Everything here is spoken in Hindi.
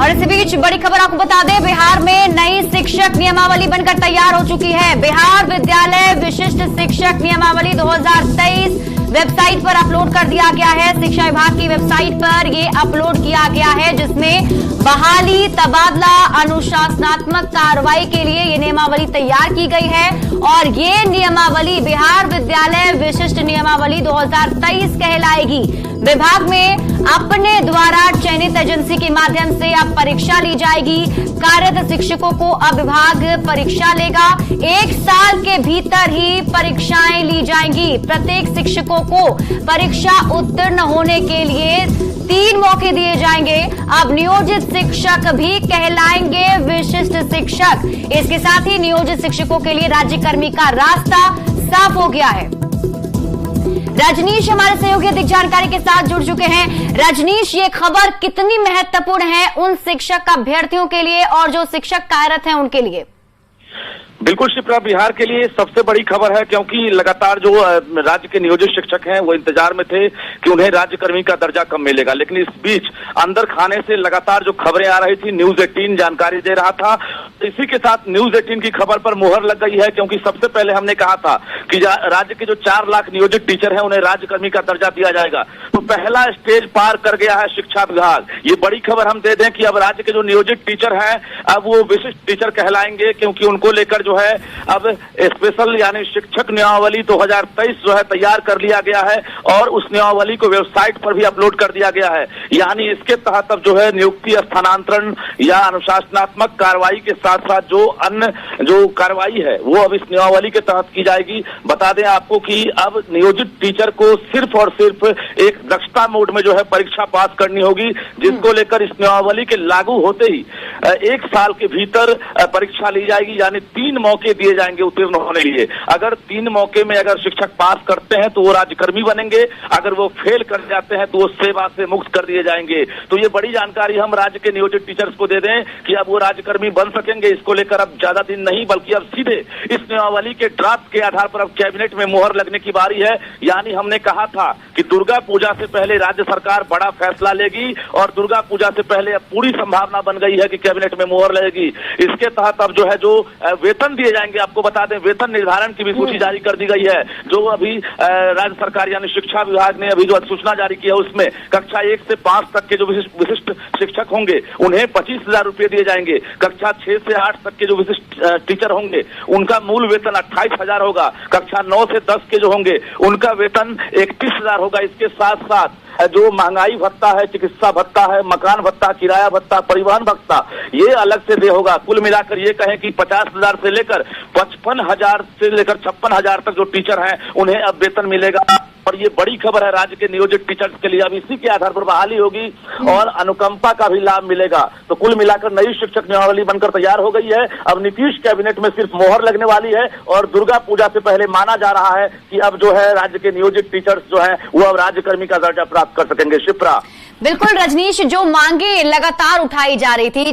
और इसी बीच बड़ी खबर आपको बता दें, बिहार में नई शिक्षक नियमावली बनकर तैयार हो चुकी है। बिहार विद्यालय विशिष्ट शिक्षक नियमावली 2023 वेबसाइट पर अपलोड कर दिया गया है। शिक्षा विभाग की वेबसाइट पर ये अपलोड किया गया है, जिसमें बहाली, तबादला, अनुशासनात्मक कार्रवाई के लिए ये नियमावली तैयार की गई है। और ये नियमावली बिहार विद्यालय विशिष्ट नियमावली 2023 कहलाएगी। विभाग में अपने द्वारा चयनित एजेंसी के माध्यम से अब परीक्षा ली जाएगी। कार्यरत शिक्षकों को अब विभाग परीक्षा लेगा। 1 साल के भीतर ही परीक्षाएं ली जाएंगी। प्रत्येक शिक्षकों को परीक्षा उत्तीर्ण होने के लिए 3 मौके दिए जाएंगे। अब नियोजित शिक्षक भी कहलाएंगे विशिष्ट शिक्षक। इसके साथ ही नियोजित शिक्षकों के लिए राज्यकर्मी का रास्ता साफ हो गया है। रजनीश हमारे सहयोगी अधिक जानकारी के साथ जुड़ चुके हैं। रजनीश, ये खबर कितनी महत्वपूर्ण है उन शिक्षक अभ्यर्थियों के लिए और जो शिक्षक कार्यरत हैं उनके लिए? बिल्कुल शिप्रा, बिहार के लिए सबसे बड़ी खबर है, क्योंकि लगातार जो राज्य के नियोजित शिक्षक हैं वो इंतजार में थे कि उन्हें राज्यकर्मी का दर्जा कब मिलेगा। लेकिन इस बीच अंदर खाने से लगातार जो खबरें आ रही थी, न्यूज 18 जानकारी दे रहा था। इसी के साथ न्यूज 18 की खबर पर मुहर लग गई है, क्योंकि सबसे पहले हमने कहा था कि राज्य के जो 4 लाख नियोजित टीचर हैं उन्हें राज्यकर्मी का दर्जा दिया जाएगा। तो पहला स्टेज पार कर गया है शिक्षा विभाग। ये बड़ी खबर हम दे दें कि अब राज्य के जो नियोजित टीचर हैं अब वो विशिष्ट टीचर कहलाएंगे, क्योंकि उनको लेकर जो है अब स्पेशल यानी शिक्षक नियमावली 2023 जो है तैयार कर लिया गया है और उस नियमावली को वेबसाइट पर भी अपलोड कर दिया गया है। यानी इसके तहत अब जो है नियुक्ति, स्थानांतरण या अनुशासनात्मक कार्रवाई के साथ साथ जो अन्य जो कार्रवाई है वो अब इस नियमावली के तहत की जाएगी। बता दें आपको कि अब नियोजित टीचर को सिर्फ और सिर्फ एक दक्षता मोड में जो है परीक्षा पास करनी होगी, जिसको लेकर इस नियमावली के लागू होते ही 1 साल के भीतर परीक्षा ली जाएगी। यानी 3 मौके दिए जाएंगे उत्तीर्ण होने के लिए। अगर 3 मौके में अगर शिक्षक पास करते हैं तो वो राज्यकर्मी बनेंगे, अगर वो फेल कर जाते हैं तो वो सेवा से मुक्त कर दिए जाएंगे। तो ये बड़ी जानकारी हम राज्य के नियोजित टीचर्स को दे दें कि अब वो राज्यकर्मी बन सकेंगे। इसको लेकर अब ज्यादा दिन नहीं, बल्कि अब सीधे इस नियमावली के ड्राफ्ट के आधार पर अब कैबिनेट में मुहर लगने की बारी है। यानी हमने कहा था कि दुर्गा पूजा से पहले राज्य सरकार बड़ा फैसला लेगी और दुर्गा पूजा से पहले अब पूरी संभावना बन गई है कि कैबिनेट में मुहर लगेगी। इसके तहत अब जो है जो वेतन दिए जाएंगे, आपको बता दें वेतन निर्धारण की भी सूची जारी कर दी गई है। जो अभी राज्य सरकार यानी शिक्षा विभाग ने अभी जो अधिसूचना जारी की है उसमें कक्षा 1 से 5 तक के जो विशिष्ट शिक्षक होंगे उन्हें 25,000 रुपए दिए जाएंगे। कक्षा 6 से 8 तक के जो विशिष्ट टीचर होंगे उनका मूल वेतन 28,000 होगा। कक्षा 9 से 10 के जो होंगे उनका वेतन 31,000 होगा। इसके साथ साथ जो महंगाई भत्ता है, चिकित्सा भत्ता है, मकान भत्ता, किराया भत्ता, परिवहन भत्ता, ये अलग से दे होगा। कुल मिलाकर ये कहें कि 50,000 से लेकर 55,000 से लेकर 56,000 तक जो टीचर हैं उन्हें अब वेतन मिलेगा। और ये बड़ी खबर है राज्य के नियोजित टीचर्स के लिए। अब इसी के आधार पर बहाली होगी और अनुकंपा का भी लाभ मिलेगा। तो कुल मिलाकर नई शिक्षक नियमावली बनकर तैयार हो गई है। अब नीतीश कैबिनेट में सिर्फ मोहर लगने वाली है और दुर्गा पूजा से पहले माना जा रहा है कि अब जो है राज्य के नियोजित टीचर्स जो है वो अब राज्यकर्मी का दर्जा प्राप्त कर सकेंगे। शिप्रा, बिल्कुल रजनीश, जो मांगे लगातार उठाई जा रही थी,